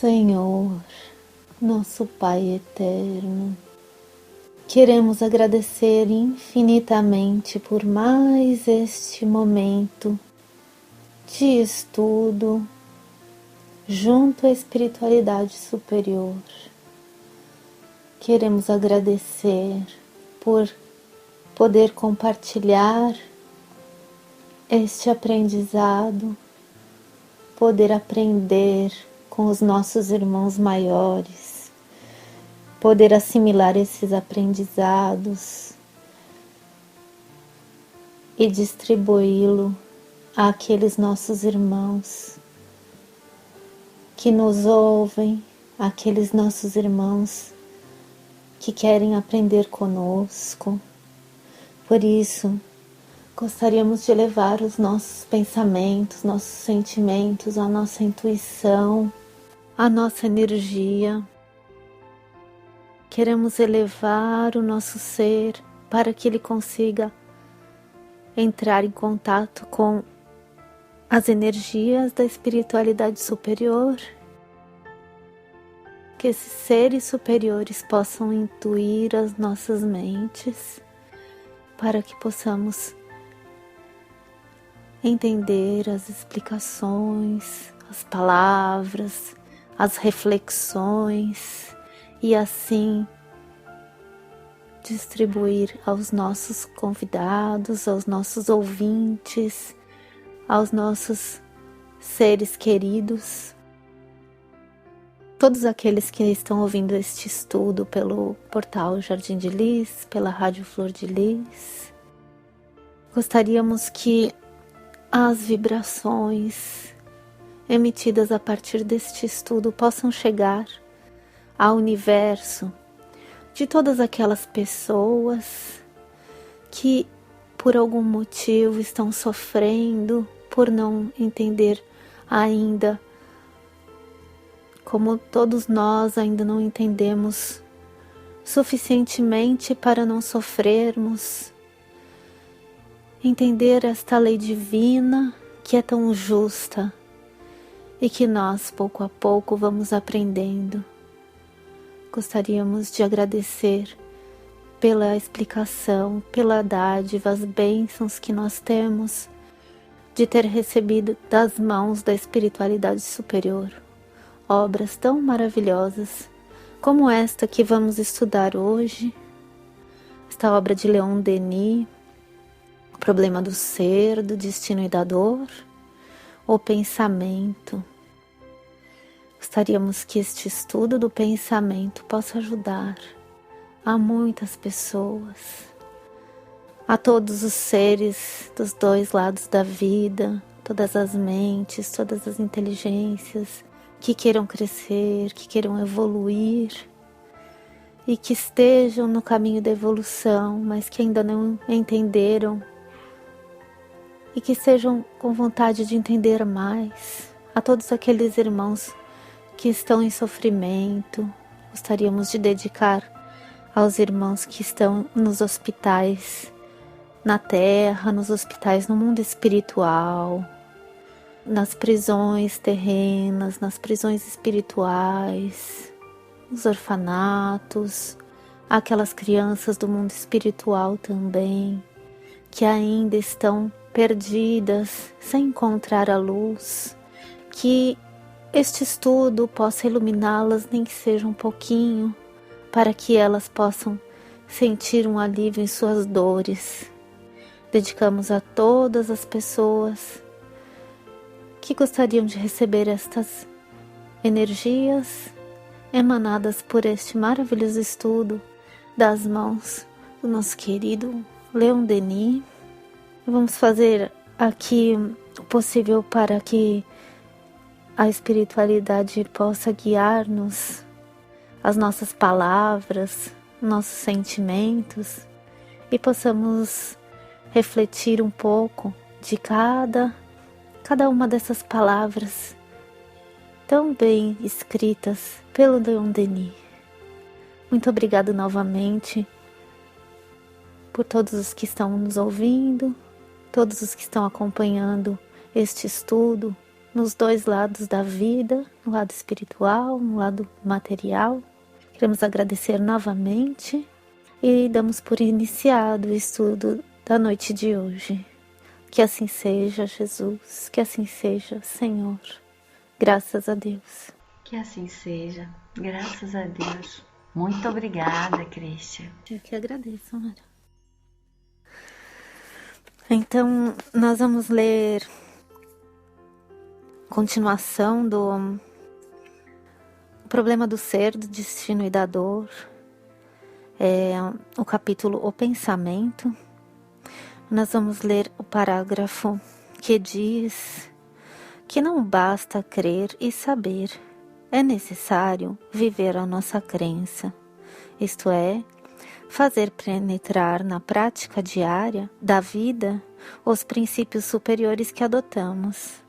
Senhor, nosso Pai eterno, queremos agradecer infinitamente por mais este momento de estudo junto à espiritualidade superior. Queremos agradecer por poder compartilhar este aprendizado, poder aprender com os nossos irmãos maiores, poder assimilar esses aprendizados e distribuí-lo àqueles nossos irmãos que nos ouvem, àqueles nossos irmãos que querem aprender conosco. Por isso, gostaríamos de elevar os nossos pensamentos, nossos sentimentos, a nossa intuição, a nossa energia. Queremos elevar o nosso ser para que ele consiga entrar em contato com as energias da espiritualidade superior, que esses seres superiores possam intuir as nossas mentes, para que possamos entender as explicações, as palavras, as reflexões e assim distribuir aos nossos convidados, aos nossos ouvintes, aos nossos seres queridos, todos aqueles que estão ouvindo este estudo pelo portal Jardim de Lis, pela Rádio Flor de Lis. Gostaríamos que as vibrações emitidas a partir deste estudo possam chegar ao universo de todas aquelas pessoas que por algum motivo estão sofrendo por não entender ainda, como todos nós ainda não entendemos suficientemente para não sofrermos. Entender esta lei divina que é tão justa e que nós, pouco a pouco, vamos aprendendo. Gostaríamos de agradecer pela explicação, pela dádiva, as bênçãos que nós temos de ter recebido das mãos da espiritualidade superior obras tão maravilhosas como esta que vamos estudar hoje, esta obra de Leon Denis, O Problema do Ser, do Destino e da Dor, o Pensamento. Gostaríamos que este estudo do pensamento possa ajudar a muitas pessoas, a todos os seres dos dois lados da vida, todas as mentes, todas as inteligências que queiram crescer, que queiram evoluir e que estejam no caminho da evolução, mas que ainda não entenderam e que estejam com vontade de entender mais. A todos aqueles irmãos que estão em sofrimento, gostaríamos de dedicar aos irmãos que estão nos hospitais na terra, nos hospitais no mundo espiritual, nas prisões terrenas, nas prisões espirituais, nos orfanatos, aquelas crianças do mundo espiritual também, que ainda estão perdidas, sem encontrar a luz, que este estudo possa iluminá-las, nem que seja um pouquinho, para que elas possam sentir um alívio em suas dores. Dedicamos a todas as pessoas que gostariam de receber estas energias emanadas por este maravilhoso estudo das mãos do nosso querido Leon Denis. Vamos fazer aqui o possível para que a espiritualidade possa guiar-nos, as nossas palavras, nossos sentimentos, e possamos refletir um pouco de cada uma dessas palavras tão bem escritas pelo Leon Denis. Muito obrigado novamente por todos os que estão nos ouvindo, todos os que estão acompanhando este estudo nos dois lados da vida, no lado espiritual, no lado material. Queremos agradecer novamente e damos por iniciado o estudo da noite de hoje. Que assim seja, Jesus, que assim seja, Senhor. Graças a Deus. Que assim seja, graças a Deus. Muito obrigada, Cristian. Eu que agradeço, Mara. Então, nós vamos ler continuação do problema do ser, do destino e da dor. O capítulo O Pensamento. Nós vamos ler o parágrafo que diz que não basta crer e saber, é necessário viver a nossa crença, isto é, fazer penetrar na prática diária da vida os princípios superiores que adotamos.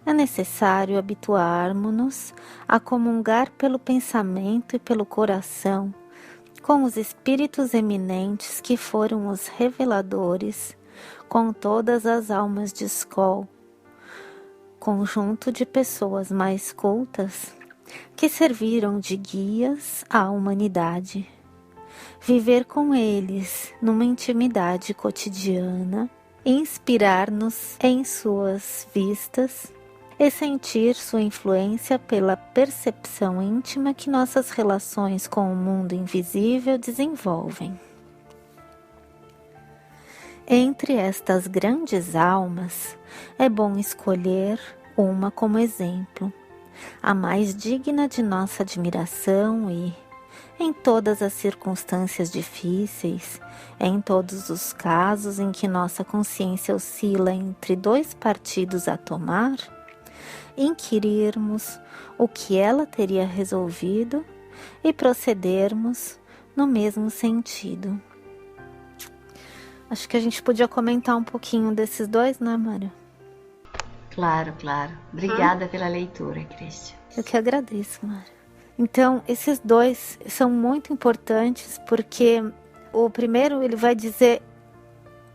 É necessário habituarmos-nos a comungar pelo pensamento e pelo coração com os espíritos eminentes que foram os reveladores, com todas as almas de escola, conjunto de pessoas mais cultas que serviram de guias à humanidade. Viver com eles numa intimidade cotidiana, inspirar-nos em suas vistas e sentir sua influência pela percepção íntima que nossas relações com o mundo invisível desenvolvem. Entre estas grandes almas, é bom escolher uma como exemplo, a mais digna de nossa admiração e, em todas as circunstâncias difíceis, em todos os casos em que nossa consciência oscila entre dois partidos a tomar, inquirirmos o que ela teria resolvido e procedermos no mesmo sentido. Acho que a gente podia comentar um pouquinho desses dois, né, Mário? Claro. Obrigada pela leitura, Cristian. Eu que agradeço, Mário. Então, esses dois são muito importantes porque o primeiro, ele vai dizer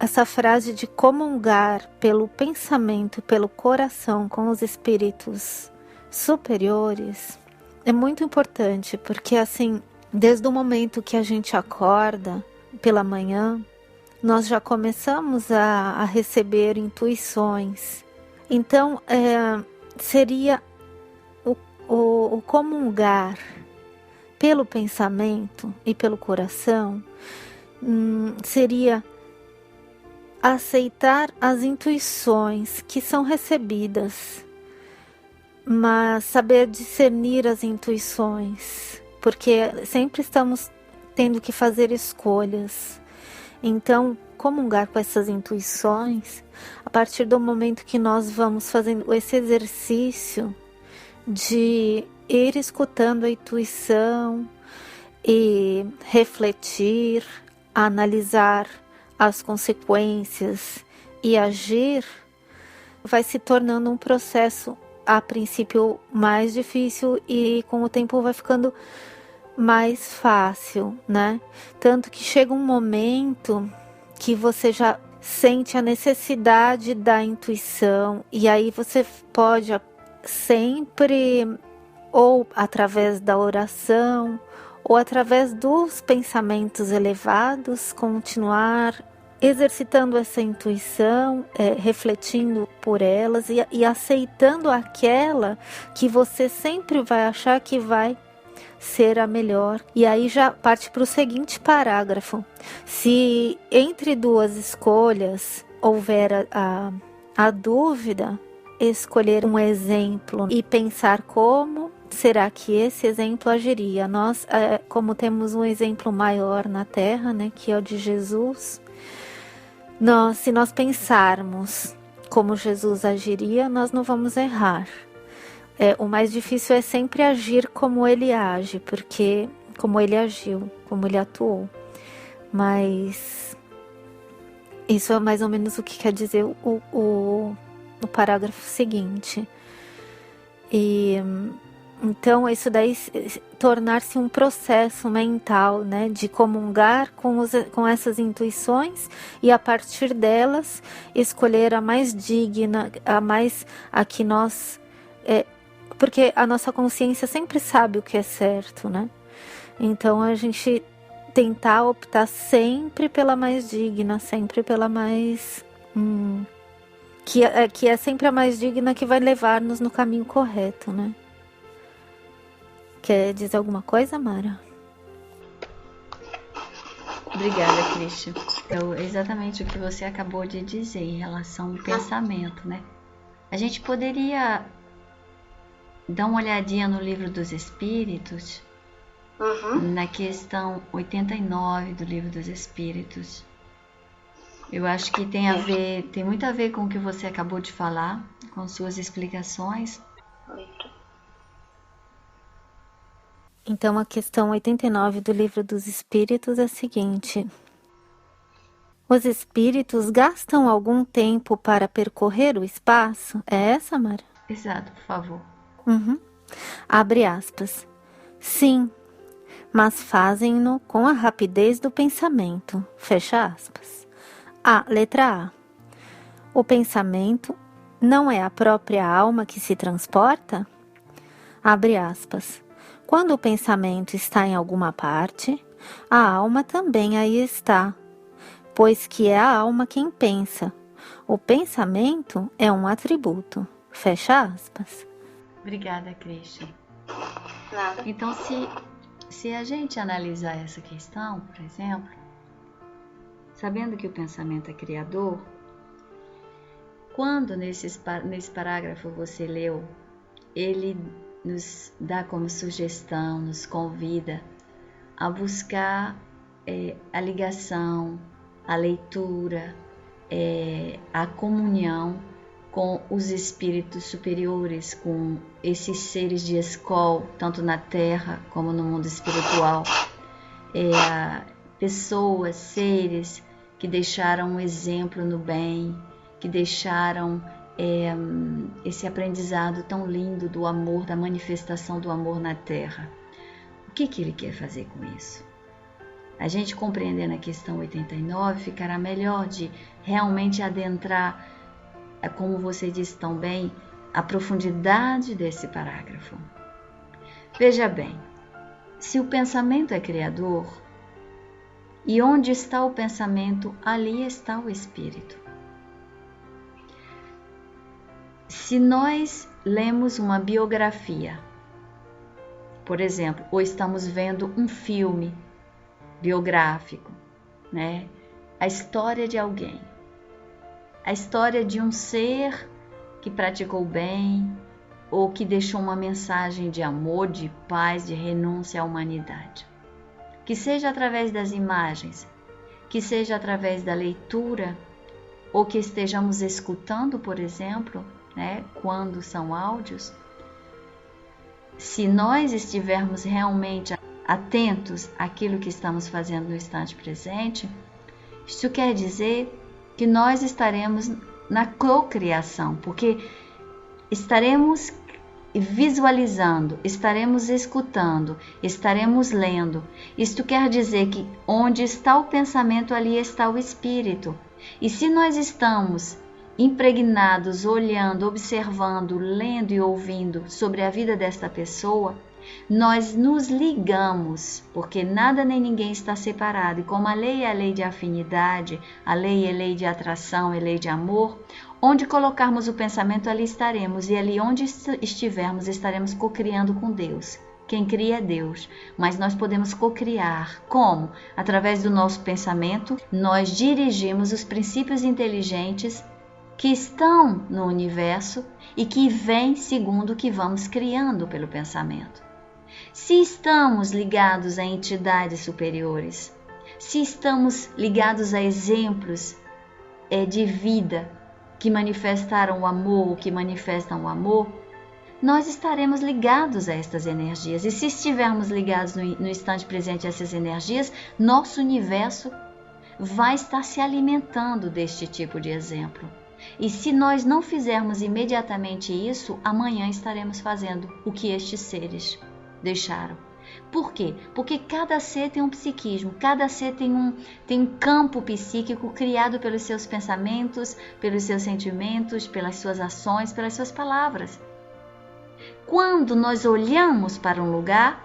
essa frase de comungar pelo pensamento, pelo coração com os espíritos superiores. É muito importante porque, assim, desde o momento que a gente acorda pela manhã, nós já começamos a receber intuições. Então, seria o comungar pelo pensamento e pelo coração, seria aceitar as intuições que são recebidas, mas saber discernir as intuições, porque sempre estamos tendo que fazer escolhas. Então, comungar com essas intuições, a partir do momento que nós vamos fazendo esse exercício de ir escutando a intuição e refletir, analisar as consequências e agir, vai se tornando um processo, a princípio, mais difícil e com o tempo vai ficando mais fácil, né? Tanto que chega um momento que você já sente a necessidade da intuição e aí você pode sempre, ou através da oração, ou através dos pensamentos elevados, continuar exercitando essa intuição, refletindo por elas e aceitando aquela que você sempre vai achar que vai ser a melhor. E aí já parte para o seguinte parágrafo: se entre duas escolhas houver a dúvida, escolher um exemplo e pensar como será que esse exemplo agiria. Nós, como temos um exemplo maior na Terra, né, que é o de Jesus, se nós pensarmos como Jesus agiria, nós não vamos errar. O mais difícil é sempre agir como ele age, porque como ele agiu, como ele atuou. Mas isso é mais ou menos o que quer dizer o parágrafo seguinte. E então isso daí tornar-se um processo mental, né, de comungar com essas intuições e a partir delas escolher a mais digna, a que nós porque a nossa consciência sempre sabe o que é certo, né? Então a gente tentar optar sempre pela mais digna, sempre pela mais... que é sempre a mais digna, que vai levar-nos no caminho correto, né? Quer dizer alguma coisa, Mara? Obrigada, Christian. É exatamente o que você acabou de dizer em relação ao pensamento, né? A gente poderia dar uma olhadinha no Livro dos Espíritos, na questão 89 do Livro dos Espíritos. Eu acho que tem muito a ver com o que você acabou de falar, com suas explicações. Então, a questão 89 do Livro dos Espíritos é a seguinte: os espíritos gastam algum tempo para percorrer o espaço? É essa, Mara? Exato, por favor. Abre aspas. Sim, mas fazem-no com a rapidez do pensamento. Fecha aspas. Letra A. O pensamento não é a própria alma que se transporta? Abre aspas. Quando o pensamento está em alguma parte, a alma também aí está, pois que é a alma quem pensa. O pensamento é um atributo. Fecha aspas. Obrigada, Christian. Nada. Então, se a gente analisar essa questão, por exemplo, sabendo que o pensamento é criador, quando nesse parágrafo você leu, ele nos dá como sugestão, nos convida a buscar a ligação, a leitura, a comunhão com os espíritos superiores, com esses seres de escola, tanto na Terra como no mundo espiritual. Pessoas, seres que deixaram um exemplo no bem, que deixaram esse aprendizado tão lindo do amor, da manifestação do amor na Terra. O que ele quer fazer com isso? A gente compreendendo a questão 89, ficará melhor de realmente adentrar, como você disse tão bem, a profundidade desse parágrafo. Veja bem, se o pensamento é criador, e onde está o pensamento, ali está o espírito. Se nós lemos uma biografia, por exemplo, ou estamos vendo um filme biográfico, né? A história de alguém, a história de um ser que praticou bem ou que deixou uma mensagem de amor, de paz, de renúncia à humanidade. Que seja através das imagens, que seja através da leitura, ou que estejamos escutando, por exemplo, né, quando são áudios, se nós estivermos realmente atentos àquilo que estamos fazendo no instante presente, isso quer dizer que nós estaremos na cocriação, porque estaremos visualizando, estaremos escutando, estaremos lendo. Isto quer dizer que onde está o pensamento, ali está o espírito. E se nós estamos impregnados, olhando, observando, lendo e ouvindo sobre a vida desta pessoa, nós nos ligamos, porque nada nem ninguém está separado. E como a lei é a lei de afinidade, a lei é lei de atração, é lei de amor, onde colocarmos o pensamento, ali estaremos. E ali onde estivermos, estaremos cocriando com Deus. Quem cria é Deus, mas nós podemos cocriar. Como? Através do nosso pensamento, nós dirigimos os princípios inteligentes que estão no universo e que vêm segundo o que vamos criando pelo pensamento. Se estamos ligados a entidades superiores, se estamos ligados a exemplos de vida que manifestaram o amor, que manifestam o amor, nós estaremos ligados a estas energias. E se estivermos ligados no instante presente a essas energias, nosso universo vai estar se alimentando deste tipo de exemplo. E se nós não fizermos imediatamente isso, amanhã estaremos fazendo o que estes seres deixaram. Por quê? Porque cada ser tem um psiquismo, cada ser tem um campo psíquico criado pelos seus pensamentos, pelos seus sentimentos, pelas suas ações, pelas suas palavras. quando nós olhamos para um lugar,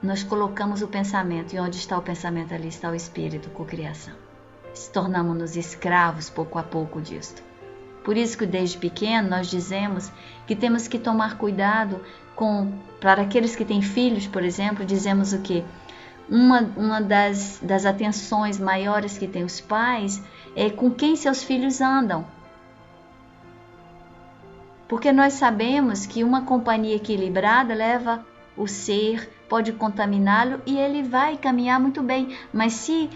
nós colocamos o pensamento, e onde está o pensamento, ali está o espírito, cocriação. Tornamos-nos escravos pouco a pouco disto. Por isso que desde pequeno nós dizemos que temos que tomar cuidado para aqueles que têm filhos, por exemplo, dizemos o quê? Uma das atenções maiores que tem os pais é com quem seus filhos andam. Porque nós sabemos que uma companhia equilibrada leva o ser, pode contaminá-lo e ele vai caminhar muito bem. Mas se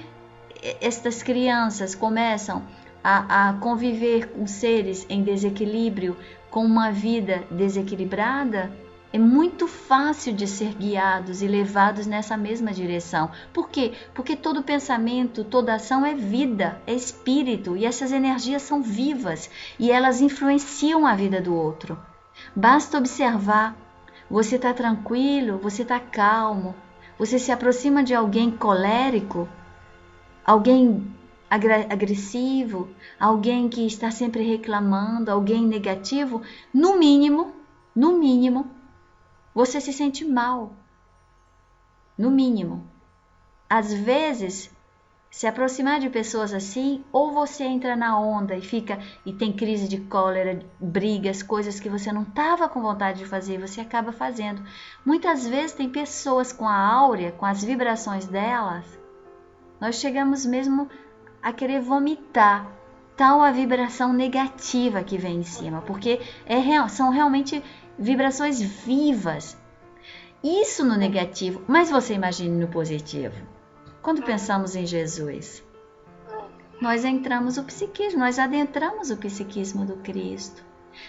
estas crianças começam a conviver com seres em desequilíbrio, com uma vida desequilibrada, é muito fácil de ser guiados e levados nessa mesma direção. Por quê? Porque todo pensamento, toda ação é vida, é espírito, e essas energias são vivas e elas influenciam a vida do outro. Basta observar, você está tranquilo, você está calmo, você se aproxima de alguém colérico, alguém agressivo, alguém que está sempre reclamando, alguém negativo, no mínimo, você se sente mal. No mínimo. Às vezes, se aproximar de pessoas assim, ou você entra na onda e tem crise de cólera, brigas, coisas que você não estava com vontade de fazer, você acaba fazendo. Muitas vezes tem pessoas com a áurea, com as vibrações delas, nós chegamos mesmo a querer vomitar, tal a vibração negativa que vem em cima, porque são realmente vibrações vivas. Isso no negativo, mas você imagine no positivo. Quando pensamos em Jesus, nós adentramos o psiquismo do Cristo.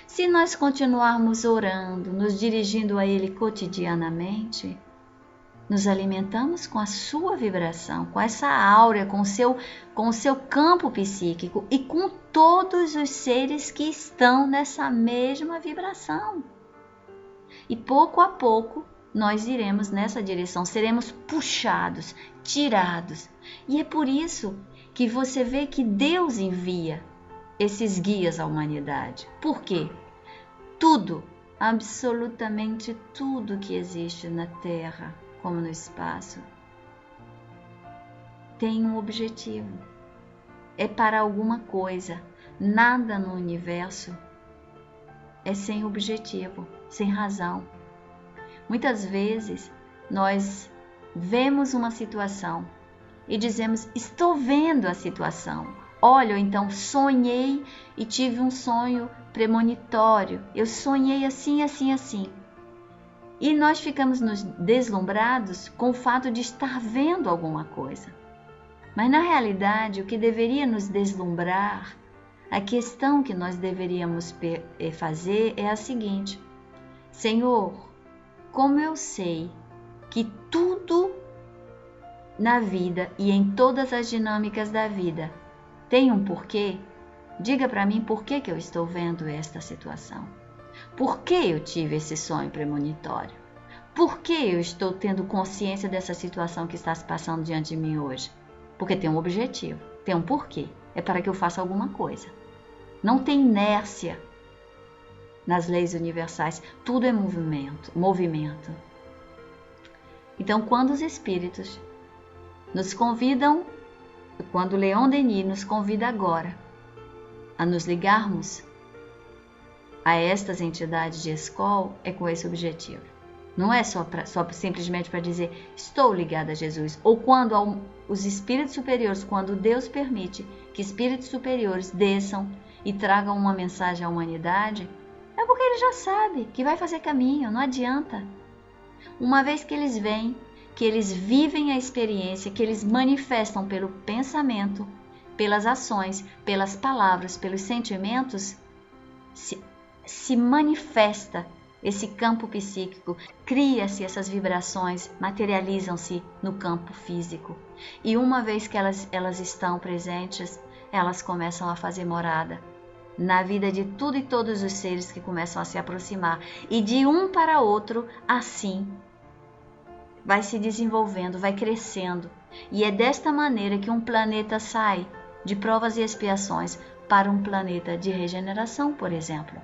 Se nós continuarmos orando, nos dirigindo a Ele cotidianamente, nos alimentamos com a sua vibração, com essa áurea, com o seu campo psíquico e com todos os seres que estão nessa mesma vibração. E pouco a pouco nós iremos nessa direção, seremos puxados, tirados. E é por isso que você vê que Deus envia esses guias à humanidade. Por quê? Tudo, absolutamente tudo que existe na Terra, como no espaço, tem um objetivo. É para alguma coisa. Nada no universo é sem objetivo, sem razão. Muitas vezes nós vemos uma situação e dizemos, estou vendo a situação. Olha, então sonhei e tive um sonho premonitório. Eu sonhei assim, assim, assim. E nós ficamos nos deslumbrados com o fato de estar vendo alguma coisa. Mas na realidade, o que deveria nos deslumbrar, a questão que nós deveríamos fazer é a seguinte: Senhor, como eu sei que tudo na vida e em todas as dinâmicas da vida tem um porquê, diga para mim por que eu estou vendo esta situação. Por que eu tive esse sonho premonitório? Por que eu estou tendo consciência dessa situação que está se passando diante de mim hoje? Porque tem um objetivo, tem um porquê. É para que eu faça alguma coisa. Não tem inércia nas leis universais. Tudo é movimento. Então, quando os espíritos nos convidam, quando Leon Denis nos convida agora a nos ligarmos a estas entidades de escola, é com esse objetivo. Não é só simplesmente para dizer estou ligada a Jesus. Ou quando os espíritos superiores, quando Deus permite que espíritos superiores desçam e tragam uma mensagem à humanidade, é porque ele já sabe que vai fazer caminho, não adianta. Uma vez que eles vêm, que eles vivem a experiência, que eles manifestam pelo pensamento, pelas ações, pelas palavras, pelos sentimentos, se manifesta esse campo psíquico, cria-se essas vibrações, materializam-se no campo físico. E uma vez que elas estão presentes, elas começam a fazer morada na vida de tudo e todos os seres que começam a se aproximar. E de um para outro, assim, vai se desenvolvendo, vai crescendo. E é desta maneira que um planeta sai de provas e expiações para um planeta de regeneração, por exemplo.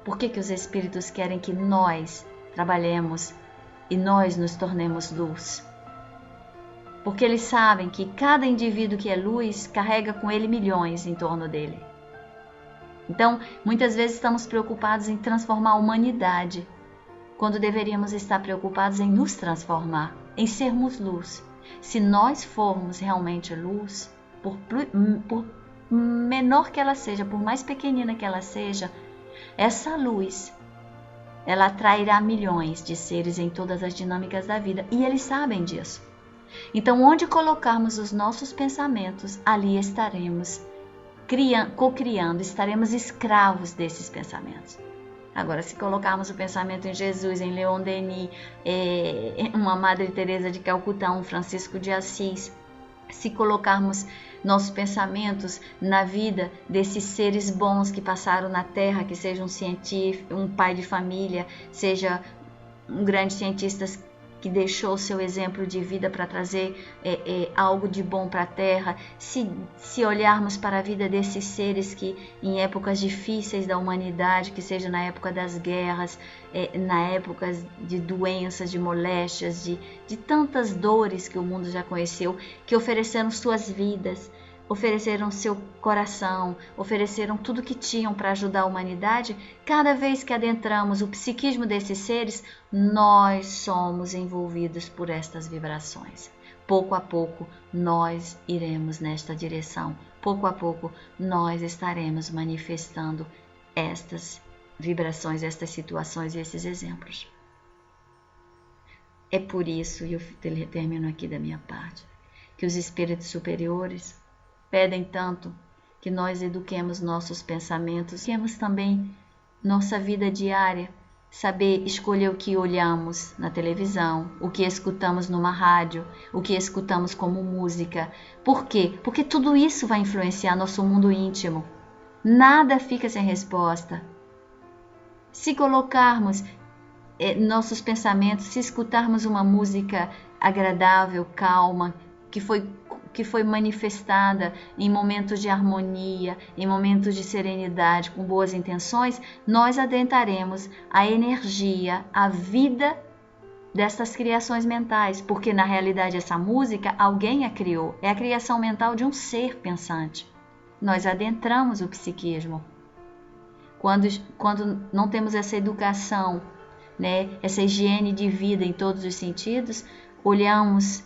Por que que os espíritos querem que nós trabalhemos e nós nos tornemos luz? Porque eles sabem que cada indivíduo que é luz carrega com ele milhões em torno dele. Então, muitas vezes estamos preocupados em transformar a humanidade, quando deveríamos estar preocupados em nos transformar, em sermos luz. Se nós formos realmente luz, por menor que ela seja, por mais pequenina que ela seja, essa luz, ela atrairá milhões de seres em todas as dinâmicas da vida, e eles sabem disso. Então, onde colocarmos os nossos pensamentos, ali estaremos co-criando, estaremos escravos desses pensamentos. Agora, se colocarmos o pensamento em Jesus, em Leon Denis, uma Madre Teresa de Calcutá, um Francisco de Assis, se colocarmos nossos pensamentos na vida desses seres bons que passaram na Terra, que seja um cientista, um pai de família, seja um grande cientista que deixou seu exemplo de vida para trazer algo de bom para a Terra, se olharmos para a vida desses seres que em épocas difíceis da humanidade, que seja na época das guerras, na época de doenças, de moléstias, de tantas dores que o mundo já conheceu, que ofereceram suas vidas, ofereceram seu coração, ofereceram tudo que tinham para ajudar a humanidade. Cada vez que adentramos o psiquismo desses seres, nós somos envolvidos por estas vibrações. Pouco a pouco, nós iremos nesta direção. Pouco a pouco, nós estaremos manifestando estas vibrações, estas situações e esses exemplos. É por isso, e eu termino aqui da minha parte, que os espíritos superiores pedem tanto que nós eduquemos nossos pensamentos, eduquemos também nossa vida diária, saber escolher o que olhamos na televisão, o que escutamos numa rádio, o que escutamos como música. Por quê? Porque tudo isso vai influenciar nosso mundo íntimo. Nada fica sem resposta. Se colocarmos nossos pensamentos, se escutarmos uma música agradável, calma, que foi manifestada em momentos de harmonia, em momentos de serenidade, com boas intenções, nós adentraremos a energia, a vida dessas criações mentais, porque na realidade essa música alguém a criou, é a criação mental de um ser pensante. Nós adentramos o psiquismo. Quando não temos essa educação, né, essa higiene de vida em todos os sentidos, olhamos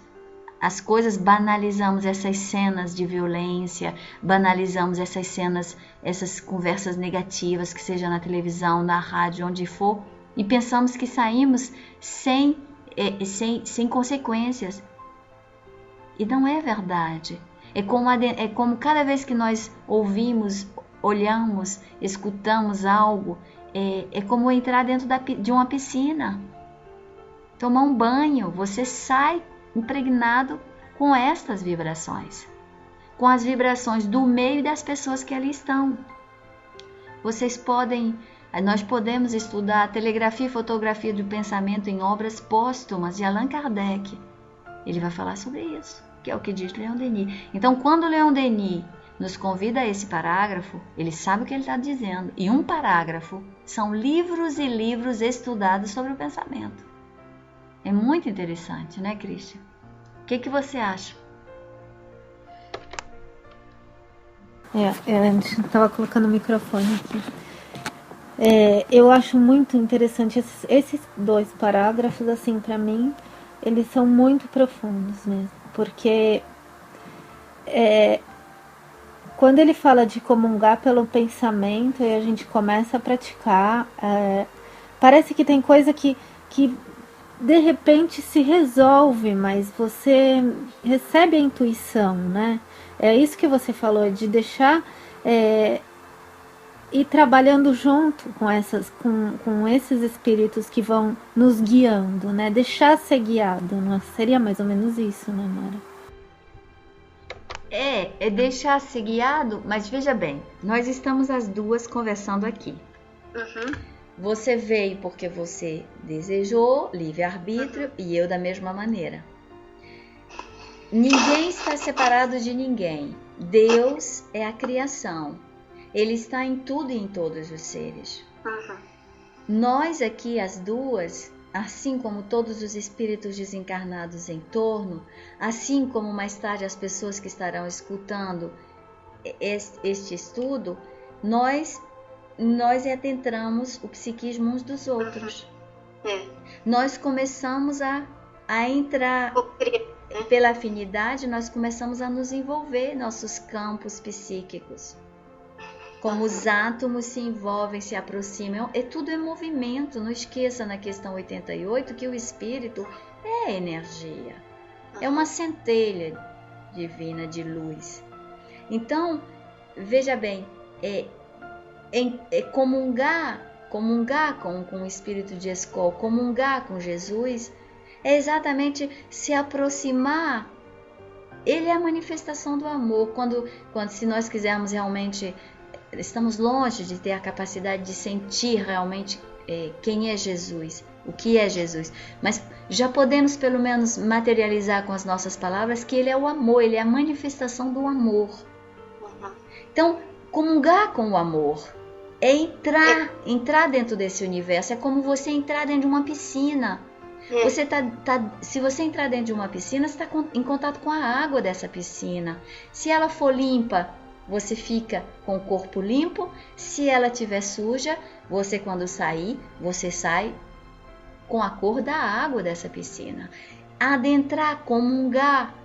as coisas, banalizamos essas cenas de violência, banalizamos essas cenas, essas conversas negativas, que seja na televisão, na rádio, onde for, e pensamos que saímos sem consequências. E não é verdade. É como cada vez que nós ouvimos, olhamos, escutamos algo, é como entrar dentro de uma piscina, tomar um banho, você sai impregnado com estas vibrações, com as vibrações do meio e das pessoas que ali estão. Nós podemos estudar a telegrafia e fotografia do pensamento em obras póstumas de Allan Kardec. Ele vai falar sobre isso, que é o que diz Leon Denis. Então, quando Leon Denis nos convida a esse parágrafo, ele sabe o que ele está dizendo. E um parágrafo são livros e livros estudados sobre o pensamento. É muito interessante, né, Christian? O que você acha? A gente estava colocando o microfone aqui. Eu acho muito interessante esses dois parágrafos, assim, para mim, eles são muito profundos mesmo, porque quando ele fala de comungar pelo pensamento e a gente começa a praticar, parece que tem coisa que de repente se resolve, mas você recebe a intuição, né? É isso que você falou, de deixar ir trabalhando junto com esses espíritos que vão nos guiando, né? Deixar ser guiado, não seria mais ou menos isso, né, Mara? É deixar ser guiado, mas veja bem, nós estamos as duas conversando aqui. Uhum. Você veio porque você desejou, livre-arbítrio, e eu da mesma maneira. Ninguém está separado de ninguém. Deus é a criação. Ele está em tudo e em todos os seres. Uhum. Nós aqui, as duas, assim como todos os espíritos desencarnados em torno, assim como mais tarde as pessoas que estarão escutando este estudo, nós adentramos o psiquismo uns dos outros. Nós começamos a entrar, pela afinidade, nós começamos a nos envolver nossos campos psíquicos. Como os átomos se envolvem, se aproximam, tudo é movimento. Não esqueça na questão 88 que o espírito é energia, é uma centelha divina de luz. Então, veja bem, comungar com o espírito de Escol, comungar com Jesus, é exatamente se aproximar. Ele é a manifestação do amor. Quando se nós quisermos realmente, estamos longe de ter a capacidade de sentir realmente quem é Jesus, o que é Jesus, mas já podemos pelo menos materializar com as nossas palavras que ele é o amor, ele é a manifestação do amor. Então, comungar com o amor é entrar dentro desse universo. É como você entrar dentro de uma piscina. Se você entrar dentro de uma piscina, você está em contato com a água dessa piscina. Se ela for limpa, você fica com o corpo limpo. Se ela estiver suja, você quando sair, você sai com a cor da água dessa piscina. Adentrar, comungar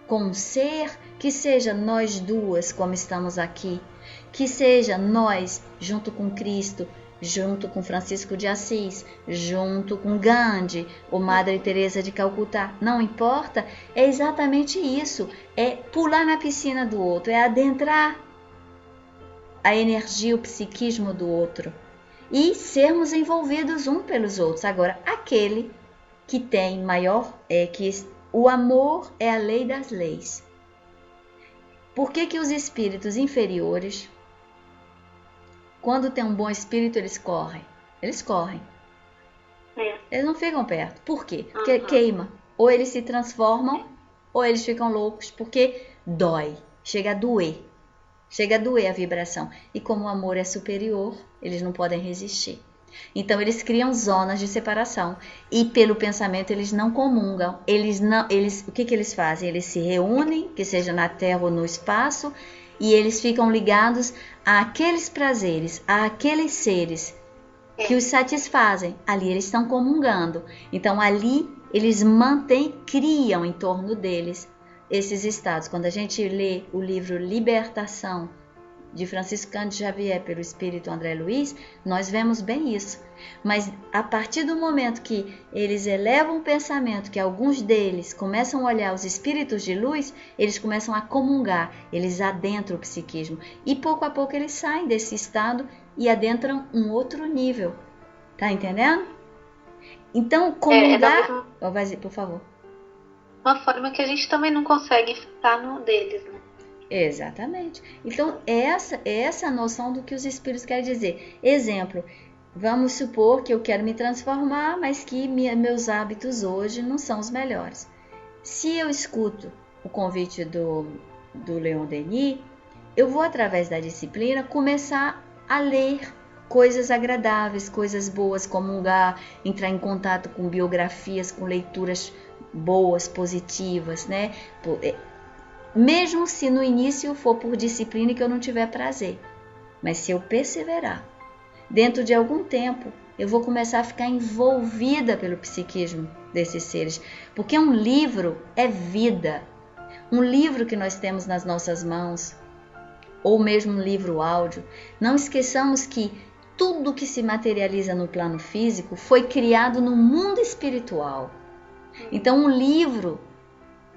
com um ser que seja nós duas, como estamos aqui, que seja nós junto com Cristo, junto com Francisco de Assis, junto com Gandhi ou Madre Teresa de Calcutá, não importa, é exatamente isso, é pular na piscina do outro, é adentrar a energia, o psiquismo do outro e sermos envolvidos um pelos outros. Agora, aquele que tem maior, que o amor é a lei das leis. Por que os espíritos inferiores, quando tem um bom espírito, eles correm? Eles correm. Eles não ficam perto. Por quê? Porque queima. Ou eles se transformam, ou eles ficam loucos, porque dói. Chega a doer a vibração. E como o amor é superior, eles não podem resistir. Então eles criam zonas de separação. E pelo pensamento eles não comungam. O que eles fazem? Eles se reúnem, que seja na terra ou no espaço, e eles ficam ligados àqueles prazeres, àqueles seres que os satisfazem. Ali eles estão comungando. Então ali eles criam em torno deles esses estados. Quando a gente lê o livro Libertação, de Francisco Cândido Xavier, pelo Espírito André Luiz, nós vemos bem isso. Mas a partir do momento que eles elevam o pensamento, que alguns deles começam a olhar os espíritos de luz, eles começam a comungar, eles adentram o psiquismo. E pouco a pouco eles saem desse estado e adentram um outro nível. Tá entendendo? Então, comungar... por favor. Uma forma que a gente também não consegue ficar no deles, né? Exatamente. Então, essa é a noção do que os espíritos querem dizer. Exemplo, vamos supor que eu quero me transformar, mas que meus hábitos hoje não são os melhores. Se eu escuto o convite do Leon Denis, eu vou, através da disciplina, começar a ler coisas agradáveis, coisas boas, comungar, entrar em contato com biografias, com leituras boas, positivas, né? Mesmo se no início for por disciplina e que eu não tiver prazer. Mas se eu perseverar, dentro de algum tempo, eu vou começar a ficar envolvida pelo psiquismo desses seres. Porque um livro é vida. Um livro que nós temos nas nossas mãos, ou mesmo um livro áudio, não esqueçamos que tudo que se materializa no plano físico foi criado no mundo espiritual. Então um livro,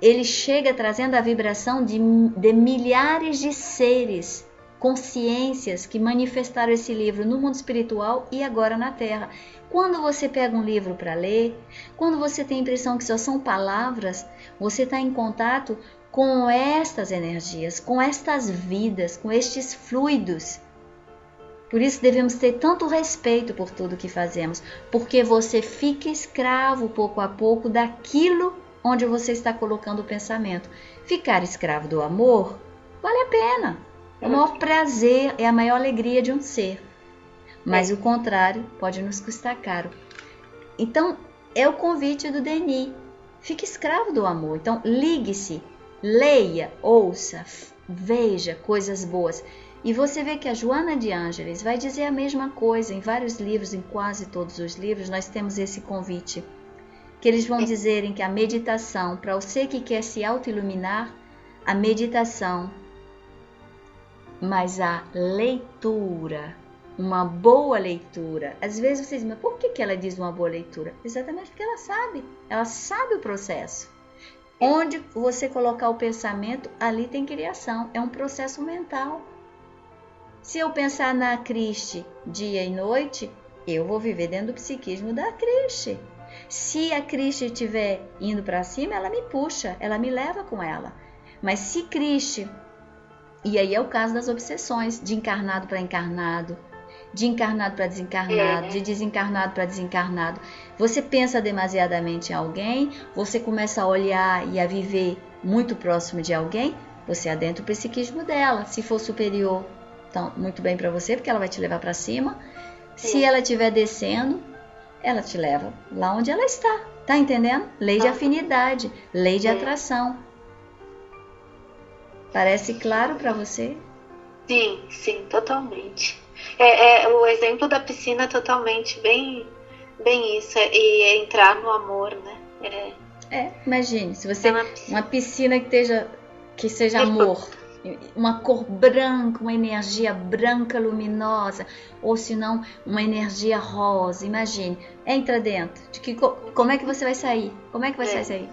ele chega trazendo a vibração de milhares de seres, consciências que manifestaram esse livro no mundo espiritual e agora na Terra. Quando você pega um livro para ler, quando você tem a impressão que só são palavras, você está em contato com estas energias, com estas vidas, com estes fluidos. Por isso devemos ter tanto respeito por tudo que fazemos, porque você fica escravo pouco a pouco daquilo onde você está colocando o pensamento. Ficar escravo do amor vale a pena. É o maior prazer, é a maior alegria de um ser. mas o contrário pode nos custar caro. Então, é o convite do Denis. Fique escravo do amor. Então, ligue-se, leia, ouça, veja coisas boas. E você vê que a Joana de Ângeles vai dizer a mesma coisa em vários livros, em quase todos os livros, nós temos esse convite. Que eles vão dizerem que a meditação, para você que quer se auto-iluminar, a meditação, mas a leitura, uma boa leitura. Às vezes vocês dizem, mas por que ela diz uma boa leitura? Exatamente porque ela sabe o processo. Onde você colocar o pensamento, ali tem criação, é um processo mental. Se eu pensar na Cristi dia e noite, eu vou viver dentro do psiquismo da Cristi. Se a Cristi estiver indo para cima, ela me puxa, ela me leva com ela. Mas se Cristi, e aí é o caso das obsessões, de encarnado para encarnado, de encarnado para desencarnado, de desencarnado para desencarnado. Você pensa demasiadamente em alguém, você começa a olhar e a viver muito próximo de alguém, você adentra o psiquismo dela. Se for superior, então muito bem para você, porque ela vai te levar para cima. Se ela estiver descendo, ela te leva lá onde ela está. Tá entendendo? Lei de afinidade, lei de atração. Parece claro para você? Sim, totalmente. O exemplo da piscina é totalmente bem isso, e é entrar no amor, né? Imagine, se você uma piscina que seja amor, uma cor branca, uma energia branca luminosa, ou se não, uma energia rosa. Imagine, entra dentro. Como é que você vai sair? Como é que você vai sair?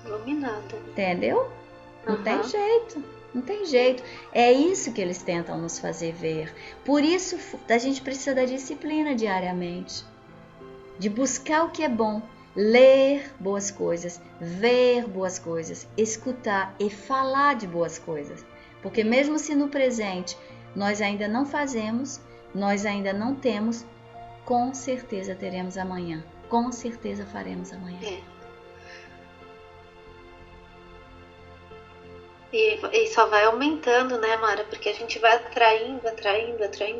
Iluminada. Entendeu? Não tem jeito. Não tem jeito. É isso que eles tentam nos fazer ver. Por isso, a gente precisa da disciplina diariamente. De buscar o que é bom. Ler boas coisas. Ver boas coisas. Escutar e falar de boas coisas. Porque mesmo se no presente nós ainda não fazemos, nós ainda não temos, com certeza teremos amanhã. Com certeza faremos amanhã. E só vai aumentando, né, Mara? Porque a gente vai atraindo.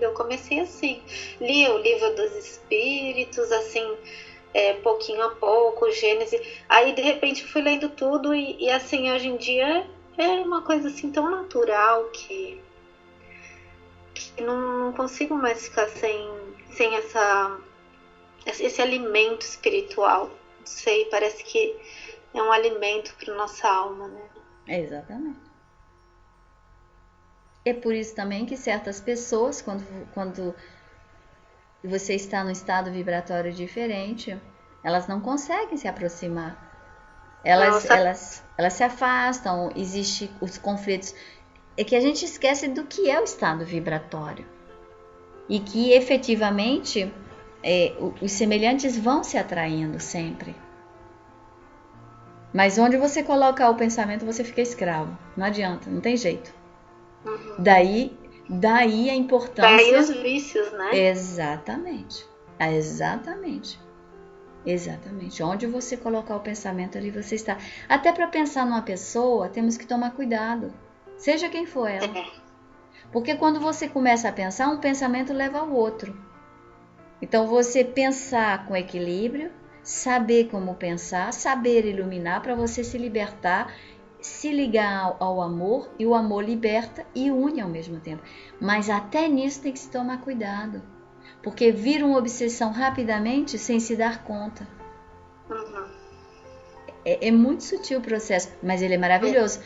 Eu comecei assim, li o Livro dos Espíritos, assim, pouquinho a pouco, Gênesis. Aí, de repente, fui lendo tudo e assim, hoje em dia é uma coisa assim tão natural que não consigo mais ficar sem esse alimento espiritual. Não sei, parece que é um alimento para nossa alma, né? Exatamente. É por isso também que certas pessoas, quando você está num estado vibratório diferente, elas não conseguem se aproximar. Elas se afastam, existem os conflitos. É que a gente esquece do que é o estado vibratório. E que efetivamente os semelhantes vão se atraindo sempre. Mas onde você colocar o pensamento, você fica escravo. Não adianta, não tem jeito. Uhum. Daí a importância... Daí os vícios, né? Exatamente. Onde você colocar o pensamento, ali você está. Até para pensar numa pessoa, temos que tomar cuidado. Seja quem for ela. Porque quando você começa a pensar, um pensamento leva ao outro. Então você pensar com equilíbrio, saber como pensar, saber iluminar para você se libertar, se ligar ao amor, e o amor liberta e une ao mesmo tempo. Mas até nisso tem que se tomar cuidado, porque vira uma obsessão rapidamente sem se dar conta. Uhum. É muito sutil o processo, mas ele é maravilhoso.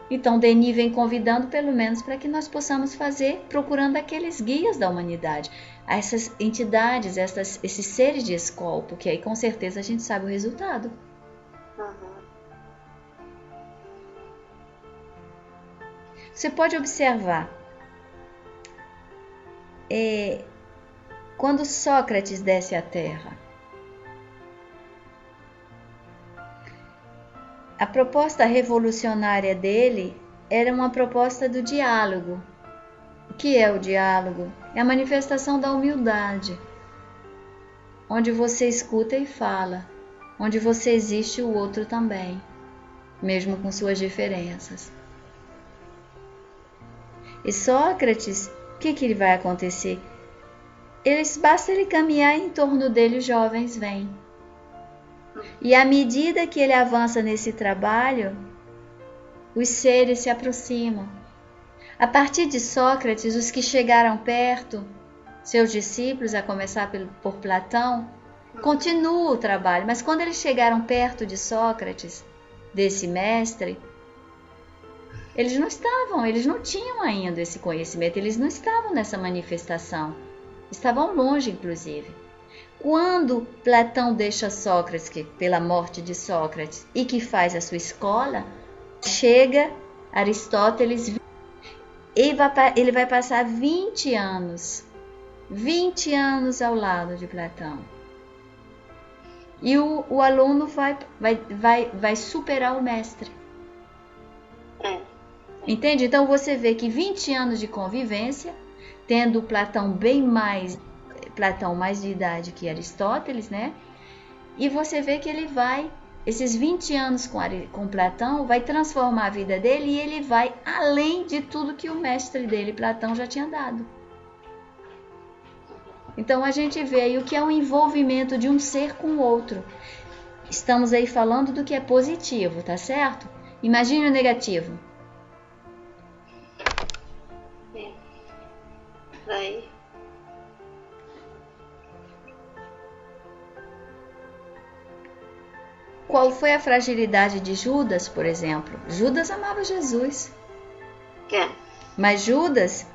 Então Denis vem convidando pelo menos para que nós possamos fazer, procurando aqueles guias da humanidade, essas entidades, esses seres de escola, porque aí com certeza a gente sabe o resultado. Uhum. Você pode observar, quando Sócrates desce à Terra, a proposta revolucionária dele era uma proposta do diálogo. O que é o diálogo? É a manifestação da humildade, onde você escuta e fala, onde você existe o outro também, mesmo com suas diferenças. E Sócrates, o que vai acontecer? basta ele caminhar em torno dele, os jovens vêm. E à medida que ele avança nesse trabalho, os seres se aproximam. A partir de Sócrates, os que chegaram perto, seus discípulos, a começar por Platão, continuam o trabalho. Mas quando eles chegaram perto de Sócrates, desse mestre, eles não tinham ainda esse conhecimento, eles não estavam nessa manifestação. Estavam longe, inclusive. Quando Platão deixa Sócrates, pela morte de Sócrates, e que faz a sua escola, chega Aristóteles e ele vai passar 20 anos ao lado de Platão. E o aluno vai superar o mestre. Entende? Então você vê que 20 anos de convivência, tendo Platão mais de idade que Aristóteles, né? E você vê que esses 20 anos com Platão, vai transformar a vida dele e ele vai além de tudo que o mestre dele, Platão, já tinha dado. Então a gente vê aí o que é o envolvimento de um ser com o outro. Estamos aí falando do que é positivo, tá certo? Imagine o negativo. Daí. Qual foi a fragilidade de Judas, por exemplo? Judas amava Jesus. Mas Judas,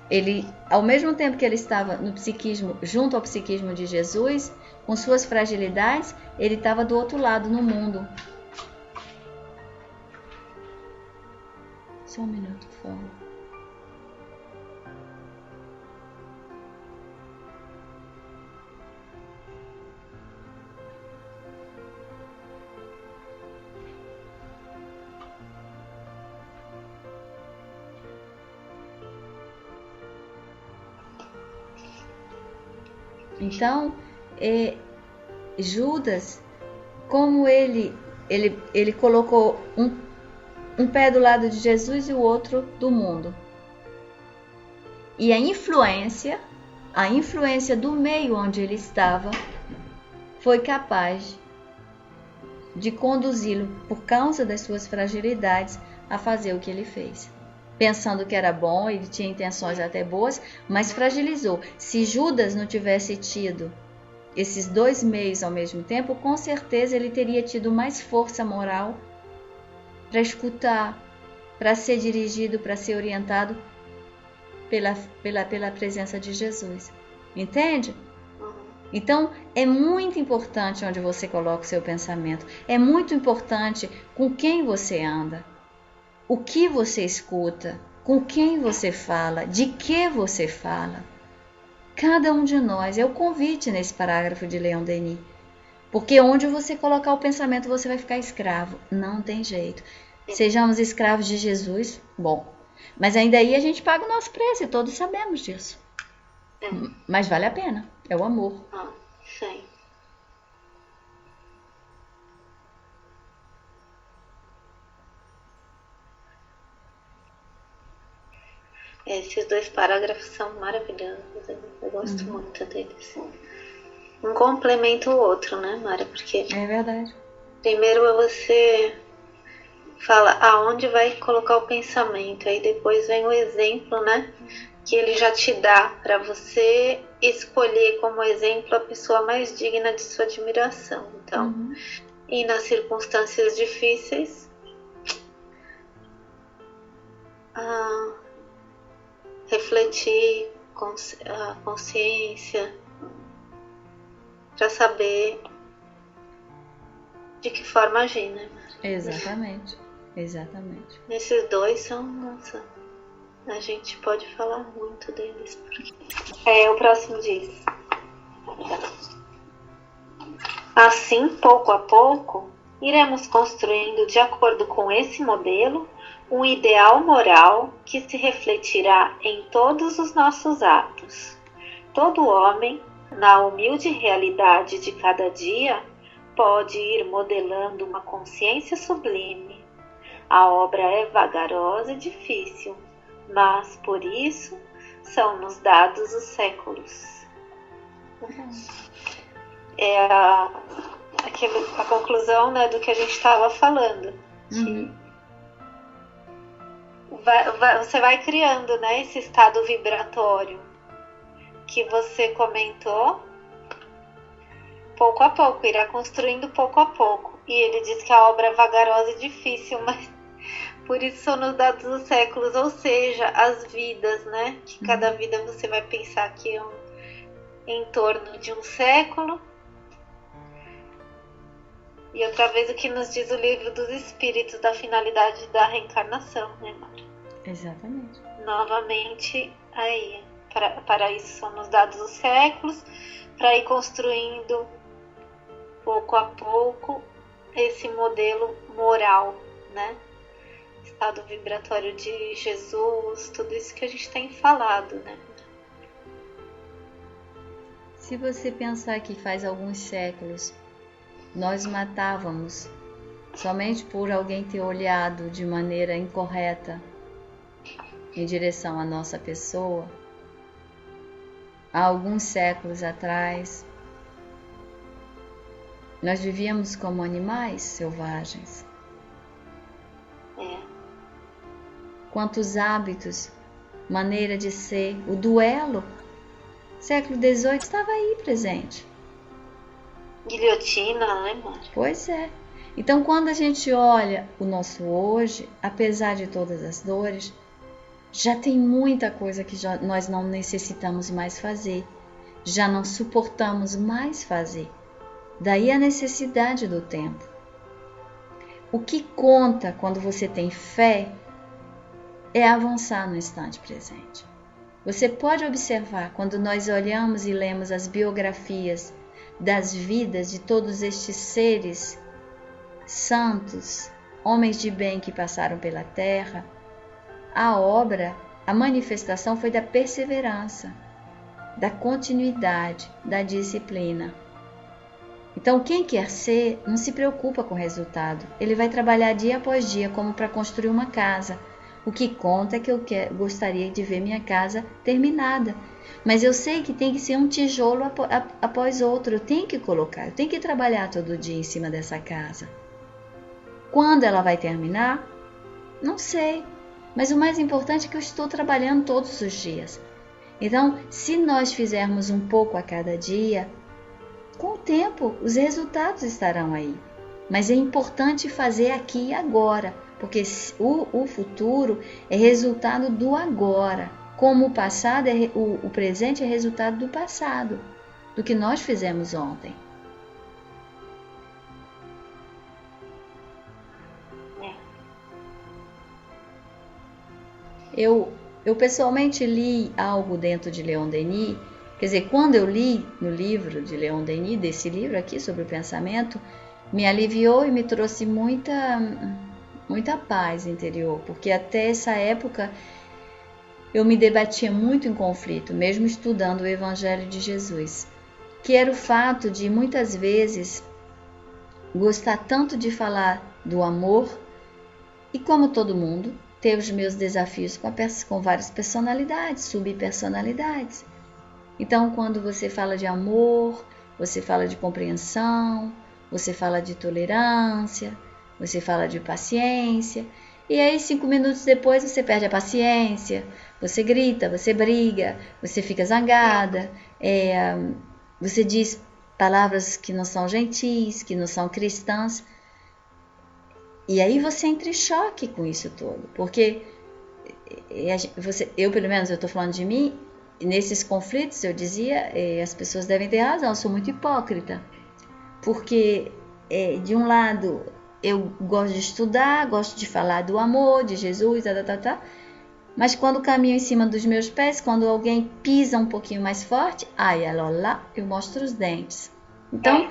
ele, ao mesmo tempo que ele estava no psiquismo, junto ao psiquismo de Jesus, com suas fragilidades, ele estava do outro lado, no mundo. Só um minuto, por favor. Então, Judas, como ele colocou um pé do lado de Jesus e o outro do mundo. E a influência do meio onde ele estava foi capaz de conduzi-lo, por causa das suas fragilidades, a fazer o que ele fez. Pensando que era bom, ele tinha intenções até boas, mas fragilizou. Se Judas não tivesse tido esses dois meios ao mesmo tempo, com certeza ele teria tido mais força moral para escutar, para ser dirigido, para ser orientado pela presença de Jesus. Entende? Então, é muito importante onde você coloca o seu pensamento. É muito importante com quem você anda. O que você escuta, com quem você fala, de que você fala. Cada um de nós, é o convite nesse parágrafo de Leon Denis. Porque onde você colocar o pensamento, você vai ficar escravo. Não tem jeito. Sejamos escravos de Jesus, bom. Mas ainda aí a gente paga o nosso preço e todos sabemos disso. Mas vale a pena, é o amor. Sim. Esses dois parágrafos são maravilhosos, eu gosto muito deles. Um complementa o outro, né, Mara? Porque é verdade. Primeiro você fala aonde vai colocar o pensamento, aí depois vem o exemplo, né, que ele já te dá para você escolher como exemplo a pessoa mais digna de sua admiração. Então, e nas circunstâncias difíceis, refletir a consciência para saber de que forma agir, né? Exatamente. Esses dois são, nossa, a gente pode falar muito deles. Porque... o próximo diz: assim, pouco a pouco, iremos construindo, de acordo com esse modelo, um ideal moral que se refletirá em todos os nossos atos. Todo homem, na humilde realidade de cada dia, pode ir modelando uma consciência sublime. A obra é vagarosa e difícil, mas, por isso, são-nos dados os séculos. É a conclusão, né, do que a gente estava falando. Você vai criando, né, esse estado vibratório que você comentou, pouco a pouco, irá construindo pouco a pouco. E ele diz que a obra é vagarosa e difícil, mas por isso são nos dados os séculos, ou seja, as vidas, né? Que cada vida você vai pensar que é em torno de um século. E outra vez o que nos diz o livro dos Espíritos da finalidade da reencarnação, né, Mara? Exatamente. Novamente, aí, para isso são nos dados os séculos, para ir construindo pouco a pouco esse modelo moral, né? Estado vibratório de Jesus, tudo isso que a gente tem falado, né? Se você pensar que faz alguns séculos nós matávamos somente por alguém ter olhado de maneira incorreta em direção à nossa pessoa, há alguns séculos atrás, nós vivíamos como animais selvagens. Quantos hábitos, maneira de ser, o duelo, século XVIII estava aí presente. Guilhotina, né, Mara? Pois é. Então, quando a gente olha o nosso hoje, apesar de todas as dores, já tem muita coisa que nós não necessitamos mais fazer, já não suportamos mais fazer. Daí a necessidade do tempo. O que conta quando você tem fé é avançar no instante presente. Você pode observar quando nós olhamos e lemos as biografias das vidas de todos estes seres santos, homens de bem que passaram pela terra, a obra, a manifestação foi da perseverança, da continuidade, da disciplina. Então, quem quer ser, não se preocupa com o resultado. Ele vai trabalhar dia após dia como para construir uma casa. O que conta é que eu gostaria de ver minha casa terminada. Mas eu sei que tem que ser um tijolo após outro. Eu tenho que colocar, eu tenho que trabalhar todo dia em cima dessa casa. Quando ela vai terminar? Não sei. Mas o mais importante é que eu estou trabalhando todos os dias. Então, se nós fizermos um pouco a cada dia, com o tempo os resultados estarão aí. Mas é importante fazer aqui e agora, porque o futuro é resultado do agora. Como o passado o presente é resultado do passado, do que nós fizemos ontem. Eu pessoalmente li algo dentro de Leon Denis. Quer dizer, quando eu li no livro de Leon Denis, desse livro aqui sobre o pensamento, me aliviou e me trouxe muita paz interior, porque até essa época eu me debatia muito em conflito, mesmo estudando o Evangelho de Jesus, que era o fato de muitas vezes gostar tanto de falar do amor e, como todo mundo, ter os meus desafios com várias personalidades, subpersonalidades. Então, quando você fala de amor, você fala de compreensão, você fala de tolerância, você fala de paciência, e aí 5 minutos depois você perde a paciência, você grita, você briga, você fica zangada, você diz palavras que não são gentis, que não são cristãs, e aí você entra em choque com isso todo, porque eu pelo menos, eu estou falando de mim, nesses conflitos eu dizia, as pessoas devem ter razão, eu sou muito hipócrita, porque de um lado eu gosto de estudar, gosto de falar do amor, de Jesus, mas quando caminho em cima dos meus pés, quando alguém pisa um pouquinho mais forte, lá, eu mostro os dentes. Então,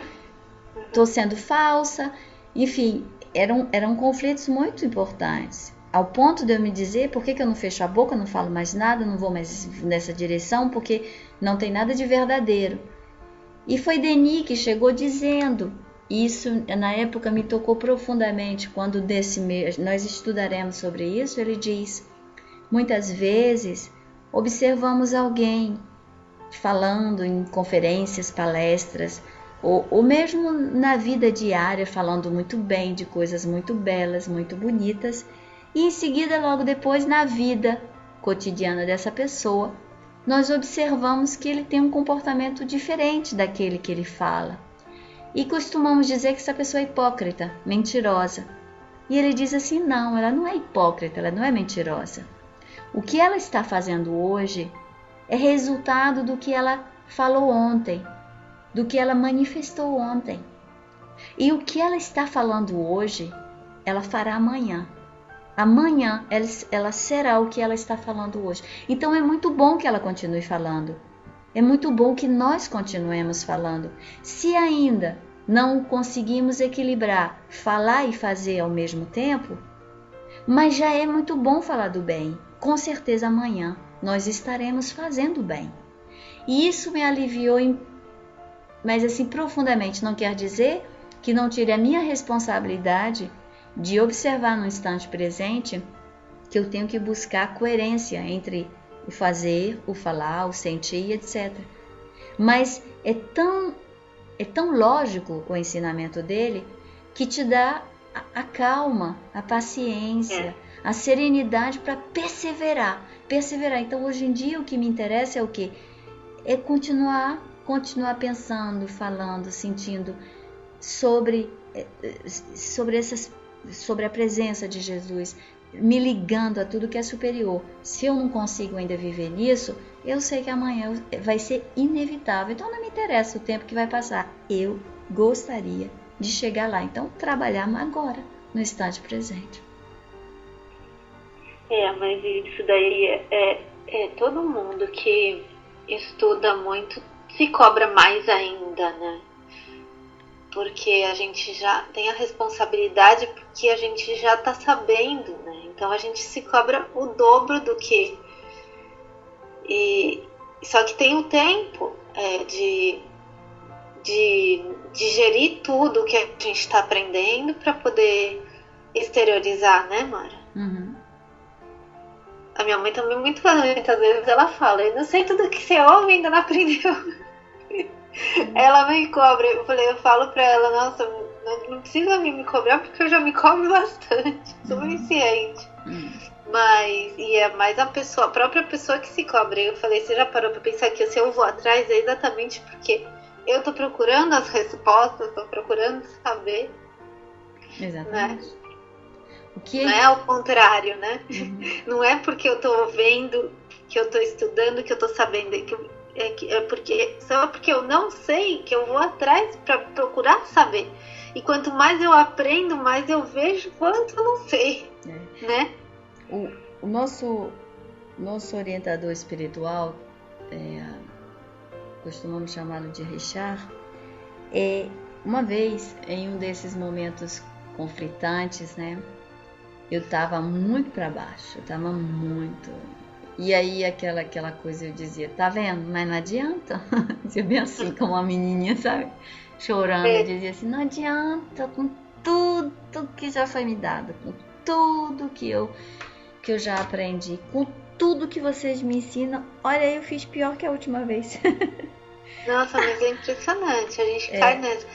estou sendo falsa, enfim, eram conflitos muito importantes, ao ponto de eu me dizer, por que eu não fecho a boca, não falo mais nada, não vou mais nessa direção, porque não tem nada de verdadeiro. E foi Denis que chegou dizendo, isso na época me tocou profundamente, quando desse mês nós estudaremos sobre isso, ele diz, muitas vezes observamos alguém falando em conferências, palestras, ou mesmo na vida diária, falando muito bem de coisas muito belas, muito bonitas, e em seguida, logo depois, na vida cotidiana dessa pessoa, nós observamos que ele tem um comportamento diferente daquele que ele fala. E costumamos dizer que essa pessoa é hipócrita, mentirosa. E ele diz assim, não, ela não é hipócrita, ela não é mentirosa. O que ela está fazendo hoje é resultado do que ela falou ontem, do que ela manifestou ontem. E o que ela está falando hoje, ela fará amanhã. Amanhã ela será o que ela está falando hoje. Então é muito bom que ela continue falando. É muito bom que nós continuemos falando. Se ainda não conseguimos equilibrar falar e fazer ao mesmo tempo, mas já é muito bom falar do bem. Com certeza amanhã nós estaremos fazendo bem. E isso me aliviou, mas assim profundamente. Não quer dizer que não tire a minha responsabilidade de observar no instante presente que eu tenho que buscar a coerência entre o fazer, o falar, o sentir, etc. Mas é tão lógico o ensinamento dele que te dá a calma, a paciência, a serenidade para perseverar. Então, hoje em dia, o que me interessa é o quê? É continuar pensando, falando, sentindo sobre a presença de Jesus, me ligando a tudo que é superior. Se eu não consigo ainda viver nisso, eu sei que amanhã vai ser inevitável. Então não me interessa o tempo que vai passar. Eu gostaria de chegar lá. Então trabalhar agora, no instante presente. Mas isso daí é todo mundo que estuda muito se cobra mais ainda, né? Porque a gente já tem a responsabilidade, porque a gente já tá sabendo, né? Então a gente se cobra o dobro do que... Só que tem o tempo de digerir tudo que a gente está aprendendo para poder exteriorizar, né, Mara? Uhum. A minha mãe também, muitas vezes, ela fala, eu não sei tudo que você ouve, ainda não aprendeu. Ela me cobra, eu falo pra ela, nossa, não precisa me cobrar porque eu já me cobro bastante, suficiente. Mas, é mais a própria pessoa que se cobra. Eu falei, você já parou pra pensar que se eu vou atrás é exatamente porque eu tô procurando as respostas, tô procurando saber. Exatamente. Né? Não é ao contrário, né? Não é porque eu tô vendo, que eu tô estudando, que eu tô sabendo, só porque eu não sei que eu vou atrás para procurar saber. E quanto mais eu aprendo, mais eu vejo quanto eu não sei, né? O nosso orientador espiritual, costumamos chamá-lo de Richard, uma vez, em um desses momentos conflitantes, né? Eu estava muito para baixo, eu estava muito... E aí aquela coisa eu dizia, tá vendo? Mas não adianta. Dizia bem assim, como uma menininha, sabe? Chorando, eu dizia assim, não adianta, com tudo que já foi me dado, com tudo que eu já aprendi, com tudo que vocês me ensinam, olha, eu fiz pior que a última vez. Nossa, mas é impressionante, a gente cai nessa.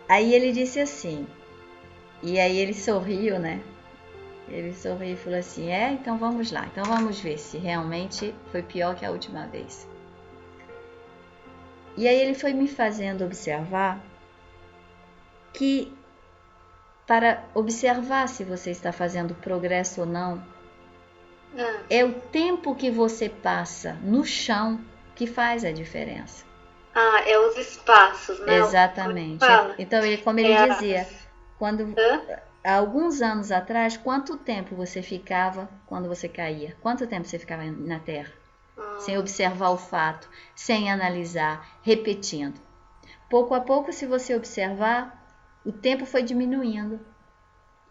Aí ele disse assim, e aí ele sorriu, né? Ele sorriu e falou assim, então vamos lá, então vamos ver se realmente foi pior que a última vez. E aí ele foi me fazendo observar que para observar se você está fazendo progresso ou não, é o tempo que você passa no chão que faz a diferença. É os espaços, né? Exatamente. Então, como ele dizia, há alguns anos atrás, quanto tempo você ficava quando você caía? Quanto tempo você ficava na Terra? Sem observar o fato, sem analisar, repetindo. Pouco a pouco, se você observar, o tempo foi diminuindo.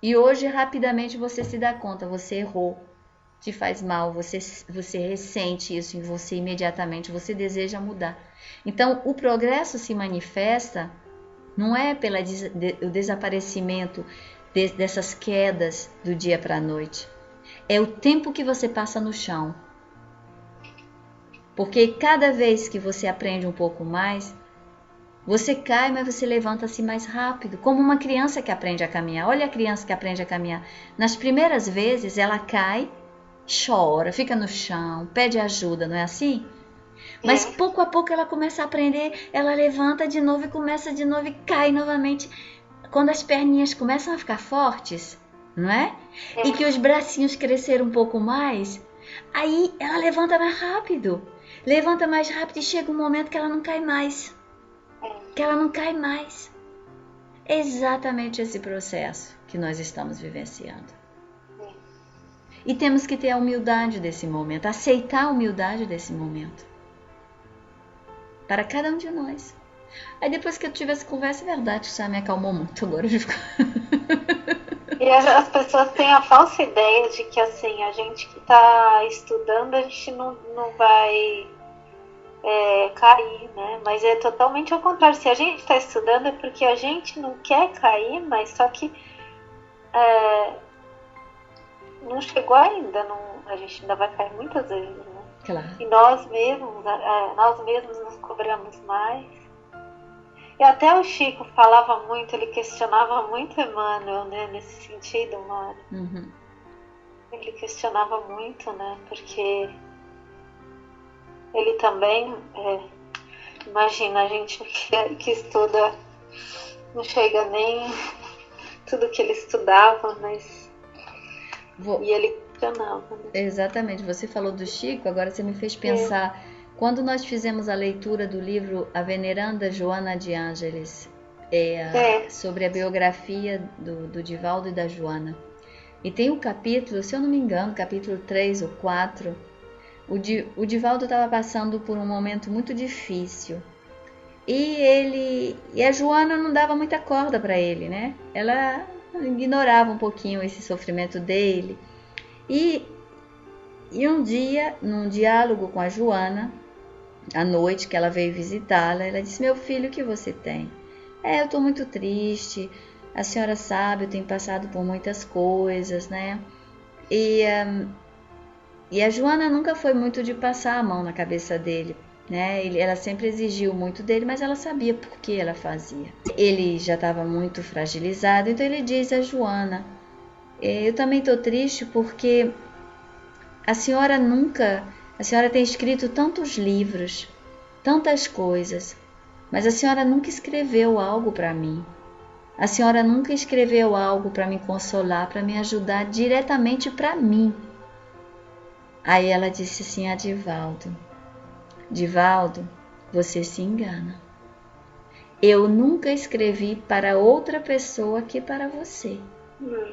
E hoje, rapidamente, você se dá conta, você errou, te faz mal, você ressente isso em você imediatamente, você deseja mudar. Então, o progresso se manifesta, não é pelo desaparecimento dessas quedas do dia para a noite. É o tempo que você passa no chão. Porque cada vez que você aprende um pouco mais, você cai, mas você levanta-se mais rápido. Como uma criança que aprende a caminhar. Olha a criança que aprende a caminhar. Nas primeiras vezes, ela cai, chora, fica no chão, pede ajuda, não é assim? Mas pouco a pouco ela começa a aprender, ela levanta de novo e começa de novo e cai novamente. Quando as perninhas começam a ficar fortes, não é? E que os bracinhos cresceram um pouco mais, aí ela levanta mais rápido. Levanta mais rápido e chega um momento que ela não cai mais. Que ela não cai mais. É exatamente esse processo que nós estamos vivenciando. E temos que ter a humildade desse momento, aceitar a humildade desse momento. Para cada um de nós. Aí depois que eu tive essa conversa, é verdade, isso já me acalmou muito. Agora eu fico... E as pessoas têm a falsa ideia de que assim, a gente que está estudando, a gente não vai cair, né? Mas é totalmente ao contrário. Se a gente está estudando é porque a gente não quer cair, mas só que não chegou ainda. A gente ainda vai cair muitas vezes, né? Claro. E nós mesmos nos cobramos mais. E até o Chico falava muito, ele questionava muito Emmanuel, né? Nesse sentido, Mário. Uhum. Ele questionava muito, né? Porque ele também, imagina, a gente que estuda, não chega nem tudo que ele estudava, mas... E ele questionava, né? Exatamente, você falou do Chico, agora você me fez pensar... Quando nós fizemos a leitura do livro A Veneranda Joana de Ângeles, sobre a biografia do Divaldo e da Joana, e tem um capítulo, se eu não me engano, capítulo 3 ou 4, o Divaldo estava passando por um momento muito difícil, e a Joana não dava muita corda para ele, né? Ela ignorava um pouquinho esse sofrimento dele, e um dia, num diálogo com a Joana, à noite que ela veio visitá-la, ela disse: meu filho, o que você tem? Eu estou muito triste, a senhora sabe, eu tenho passado por muitas coisas, né? E a Joana nunca foi muito de passar a mão na cabeça dele, né? Ela sempre exigiu muito dele, mas ela sabia por que ela fazia. Ele já estava muito fragilizado, então ele diz a Joana: eu também estou triste porque a senhora tem escrito tantos livros, tantas coisas, mas a senhora nunca escreveu algo para mim. A senhora nunca escreveu algo para me consolar, para me ajudar diretamente para mim. Aí ela disse assim a Divaldo: Divaldo, você se engana. Eu nunca escrevi para outra pessoa que para você.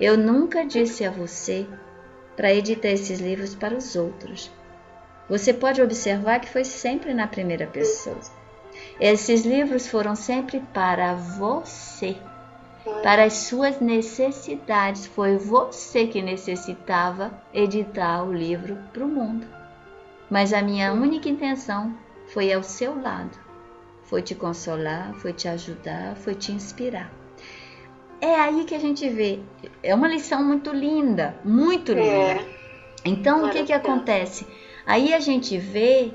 Eu nunca disse a você para editar esses livros para os outros. Você pode observar que foi sempre na primeira pessoa. Esses livros foram sempre para você, para as suas necessidades. Foi você que necessitava editar o livro para o mundo. Mas a minha única intenção foi ao seu lado. Foi te consolar, foi te ajudar, foi te inspirar. É aí que a gente vê. É uma lição muito linda, muito linda. Então, o que acontece? Aí a gente vê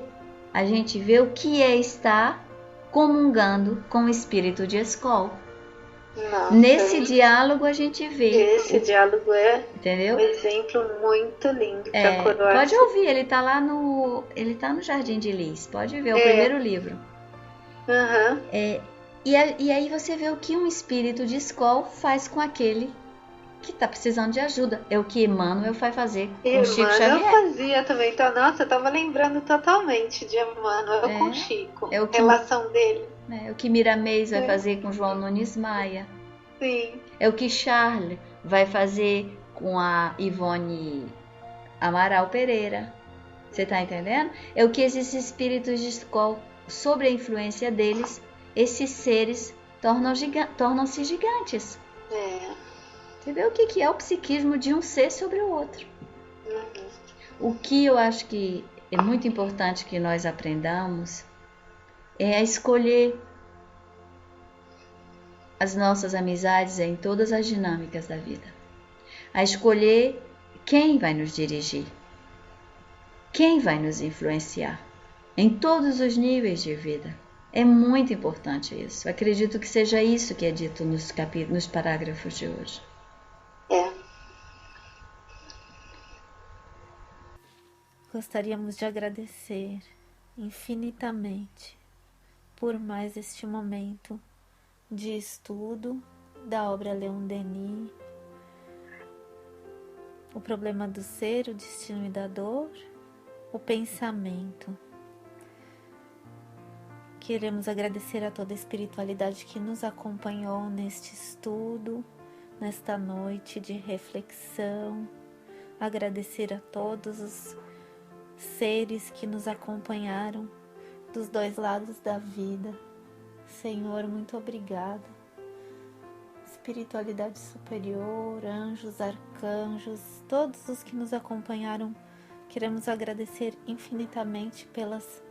o que é estar comungando com o espírito de escola. Nesse diálogo a gente vê. Esse diálogo entendeu? Um exemplo muito lindo para coroar. Pode ouvir, ele tá lá no Jardim de Lis. Pode ver, é o primeiro livro. Uhum. E aí você vê o que um espírito de escola faz com aquele que está precisando de ajuda. É o que Emmanuel vai fazer com o Chico Xavier. Eu fazia também. Então, nossa, eu estava lembrando totalmente de Emmanuel com o Chico. É o que, relação dele. É o que Miramês vai fazer com João Nunes Maia. Sim. É o que Charles vai fazer com a Ivone Amaral Pereira. Você está entendendo? É o que esses espíritos de escola, sob a influência deles, esses seres tornam-se gigantes. Entendeu? O que é o psiquismo de um ser sobre o outro? O que eu acho que é muito importante que nós aprendamos é a escolher as nossas amizades em todas as dinâmicas da vida. A escolher quem vai nos dirigir, quem vai nos influenciar. em todos os níveis de vida. É muito importante isso. Acredito que seja isso que é dito nos parágrafos de hoje. Gostaríamos de agradecer infinitamente por mais este momento de estudo da obra Leon Denis, o problema do ser, o destino e da dor, o pensamento. Queremos agradecer a toda a espiritualidade que nos acompanhou neste estudo, nesta noite de reflexão. Agradecer a todos os seres que nos acompanharam dos dois lados da vida. Senhor, muito obrigada. Espiritualidade superior, anjos, arcanjos, todos os que nos acompanharam, queremos agradecer infinitamente pelas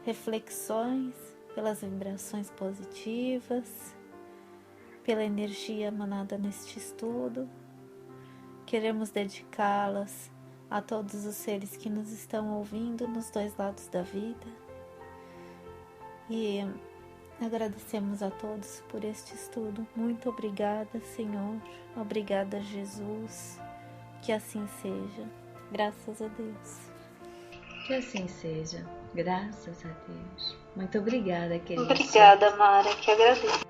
reflexões, pelas vibrações positivas, pela energia emanada neste estudo. Queremos dedicá-las a todos os seres que nos estão ouvindo nos dois lados da vida. E agradecemos a todos por este estudo. Muito obrigada, Senhor. Obrigada, Jesus. Que assim seja. Graças a Deus. Que assim seja. Graças a Deus. Muito obrigada, querida. Obrigada, Mara, que agradeço.